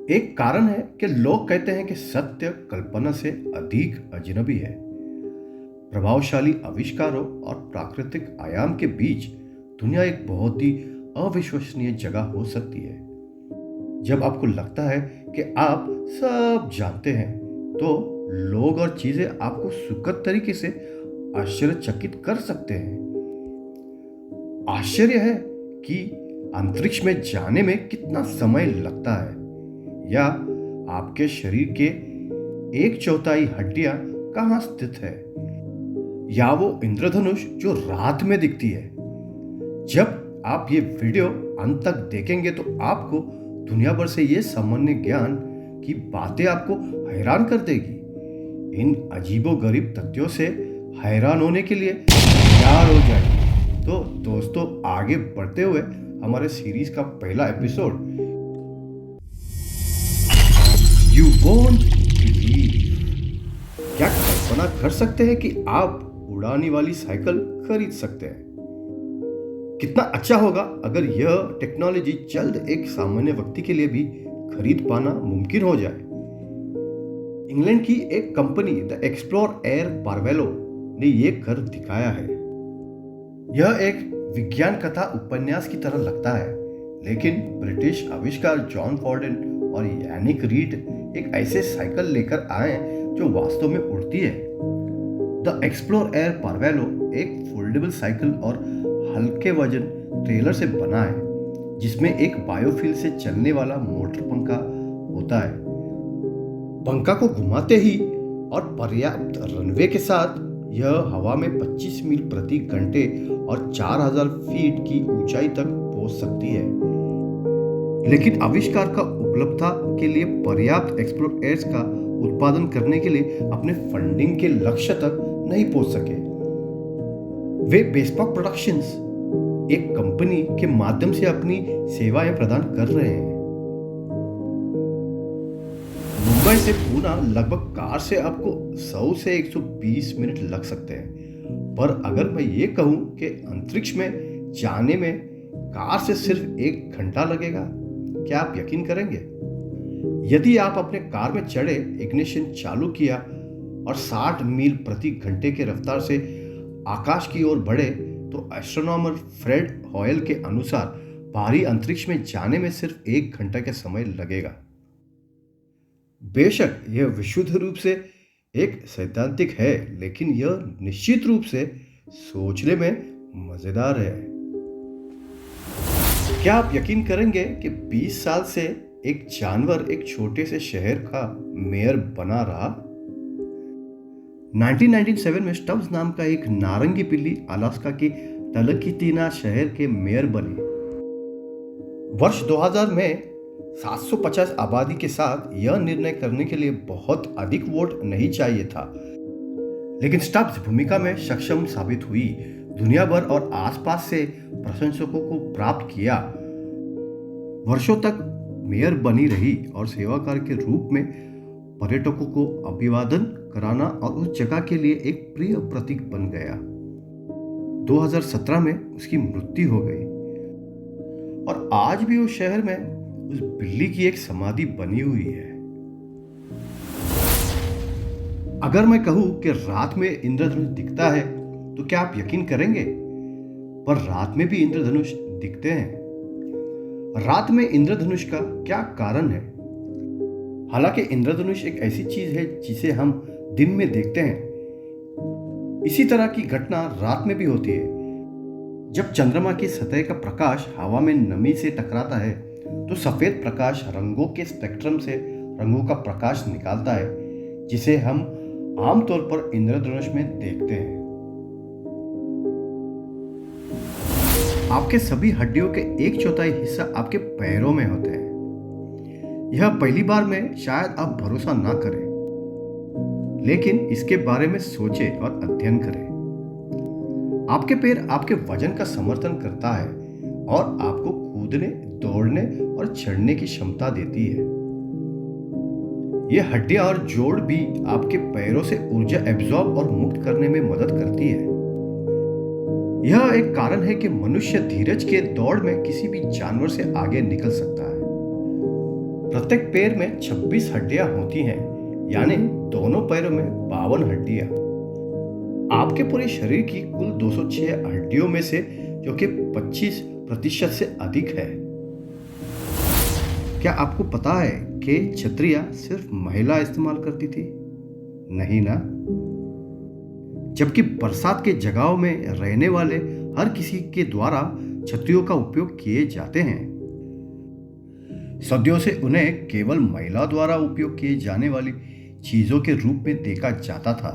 एक कारण है कि लोग कहते हैं कि सत्य कल्पना से अधिक अजनबी है। प्रभावशाली आविष्कारों और प्राकृतिक आयाम के बीच दुनिया एक बहुत ही अविश्वसनीय जगह हो सकती है। जब आपको लगता है कि आप सब जानते हैं, तो लोग और चीजें आपको सुखद तरीके से आश्चर्यचकित कर सकते हैं। आश्चर्य है कि अंतरिक्ष में जाने में कितना समय लगता है, या आपके शरीर के एक चौथाई हड्डियां कहाँ स्थित है, या वो इंद्रधनुष जो रात में दिखती है। जब आप ये वीडियो अंत तक देखेंगे तो आपको दुनिया भर से ये सामान्य ज्ञान की बातें आपको हैरान कर देगी। इन अजीबोगरीब तथ्यों से हैरान होने के लिए तैयार हो जाइए। तो दोस्तों, आगे बढ़ते हुए हमारे सीरीज का पहला एपिसोड, यू वोंट बिलीव। क्या कल्पना कर सकते हैं कि आप उड़ाने वाली साइकिल खरीद सकते हैं? कितना अच्छा होगा अगर यह टेक्नोलॉजी जल्द एक सामान्य व्यक्ति के लिए भी खरीद पाना मुमकिन हो जाए। इंग्लैंड की एक कंपनी द एक्सप्लोर एयर पार्वेलो ने यह कर दिखाया है। यह एक विज्ञान कथा उपन्यास की तरह लगता है, लेकिन ब्रिटिश आविष्कार जॉन फॉर्डन और यानिक रीड एक ऐसे साइकिल लेकर आए जो वास्तव में उड़ती है। द एक्सप्लोर एयर पार्वेलो एक फोल्डेबल साइकिल और हल्के वजन ट्रेलर से बना है, जिसमें एक बायोफ्यूल से चलने वाला मोटर पंखा होता है। पंखा को घुमाते ही और पर्याप्त रनवे के साथ यह हवा में 25 मील प्रति घंटे और 4000 फीट की ऊंचाई तक पहुंच सकती है। लेकिन आविष्कार का उपलब्धता के लिए पर्याप्त एक्सप्लोरर्स का उत्पादन करने के लिए अपने फंडिंग के लक्ष्य तक नहीं पहुंच सके। वे बेस्पॉक प्रोडक्शंस, एक कंपनी के माध्यम से अपनी सेवाएं प्रदान कर रहे हैं। मुंबई से पुणे लगभग कार से आपको 100 से 120 मिनट लग सकते हैं, पर अगर मैं ये कहूं कि अंतरिक्ष में जाने में कार से सिर्फ 1 घंटा लगेगा, क्या आप यकीन करेंगे? यदि आप अपने कार में चढ़े, इग्निशन चालू किया और 60 मील प्रति घंटे के रफ्तार से आकाश की ओर बढ़े, तो एस्ट्रोनॉमर फ्रेड हॉयल के अनुसार बाहरी अंतरिक्ष में जाने में सिर्फ 1 घंटा का समय लगेगा। बेशक यह विशुद्ध रूप से एक सैद्धांतिक है, लेकिन यह निश्चित रूप से सोचने में मजेदार है। क्या आप यकीन करेंगे कि 20 साल से एक जानवर एक छोटे से शहर का मेयर बना रहा? 1997 में स्टब्स नाम का एक नारंगी बिल्ली अलास्का की तलकीतीना शहर के मेयर बनी। वर्ष 2000 में 750 आबादी के साथ यह निर्णय करने के लिए बहुत अधिक वोट नहीं चाहिए था, लेकिन स्टब्स भूमिका में सक्षम साबित हुई। दुनिया भर और आसपास से प्रशंसकों को प्राप्त किया। वर्षों तक मेयर बनी रही और सेवाकार के रूप में पर्यटकों को अभिवादन कराना और उस जगह के लिए एक प्रिय प्रतीक बन गया। 2017 में उसकी मृत्यु हो गई और आज भी उस शहर में उस बिल्ली की एक समाधि बनी हुई है। अगर मैं कहूं कि रात में इंद्रधनुष दिखता है, तो क्या आप यकीन करेंगे? पर रात में भी इंद्रधनुष दिखते हैं। रात में इंद्रधनुष का क्या कारण है? हालांकि इंद्रधनुष एक ऐसी चीज है जिसे हम दिन में देखते हैं, इसी तरह की घटना रात में भी होती है। जब चंद्रमा की सतह का प्रकाश हवा में नमी से टकराता है, तो सफेद प्रकाश रंगों के स्पेक्ट्रम से रंगों का प्रकाश निकालता है, जिसे हम आमतौर पर इंद्रधनुष में देखते हैं। आपके सभी हड्डियों के एक चौथाई हिस्सा आपके पैरों में होते हैं। यह पहली बार में शायद आप भरोसा ना करें, लेकिन इसके बारे में सोचें और अध्ययन करें। आपके पैर आपके वजन का समर्थन करता है और आपको कूदने, दौड़ने और चढ़ने की क्षमता देती है। ये हड्डियां और जोड़ भी आपके पैरों से ऊर्जा एब्जॉर्ब और मुक्त करने में मदद करती है। यह एक कारण है कि मनुष्य धीरज के दौड़ में किसी भी जानवर से आगे निकल सकता है। प्रत्येक पैर में 26 हड्डियां होती हैं, यानी दोनों पैरों में 52 हड्डियां। आपके पूरे शरीर की कुल 206 हड्डियों में से, जो कि 25% से अधिक है। क्या आपको पता है कि छतरियां सिर्फ महिला इस्तेमाल करती थी? नहीं ना। जबकि बरसात के जगहों में रहने वाले हर किसी के द्वारा छतरियों का उपयोग किए जाते हैं। सदियों से उन्हें केवल महिला द्वारा उपयोग किए जाने वाली चीजों के रूप में देखा जाता था।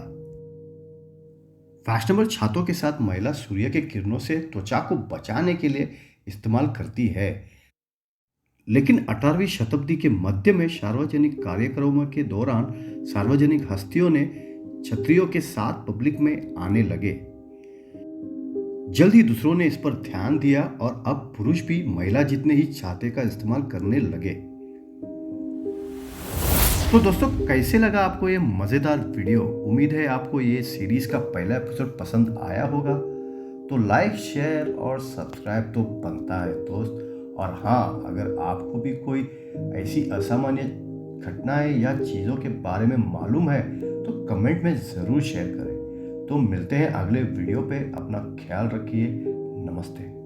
फैशनेबल छातों के साथ महिला सूर्य के किरणों से त्वचा को बचाने के लिए इस्तेमाल करती है। लेकिन 18वीं शताब्दी के मध्य में सार्वजनिक कार्यक्रमों के दौरान सार्वजनिक हस्तियों ने छतरियों के साथ पब्लिक में आने लगे। जल्द ही दूसरों ने इस पर ध्यान दिया और अब पुरुष भी महिला जितने ही छाते का इस्तेमाल करने लगे। तो दोस्तों, कैसे लगा आपको ये मजेदार वीडियो? उम्मीद है आपको ये सीरीज का पहला एपिसोड पसंद आया होगा। तो लाइक, शेयर और सब्सक्राइब तो बनता है दोस्त। और हाँ, अगर आपको भी कोई ऐसी असामान्य घटनाएं या चीज़ों के बारे में मालूम है तो कमेंट में ज़रूर शेयर करें। तो मिलते हैं अगले वीडियो पे। अपना ख्याल रखिए। नमस्ते।